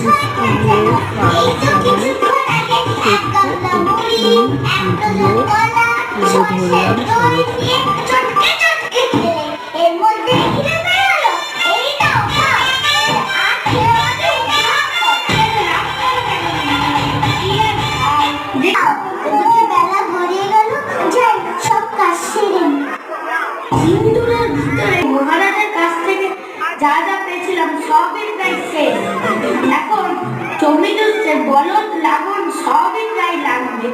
স্কুলের ফাংশনে ছোট্ট একটি ভিডিও তুলে ধরলাম সবাইকে। বেলা ভরিয়ে গেল, যাই সব কাজ সেরে নি। সিন্দুরের ভিতরে মহারাজের কাছ থেকে যা যা পেয়েছিলাম সবই প্রায় শেষ। এখন জমি জুড়ছে বলদ লাঙল সবই প্রায় লাগবে।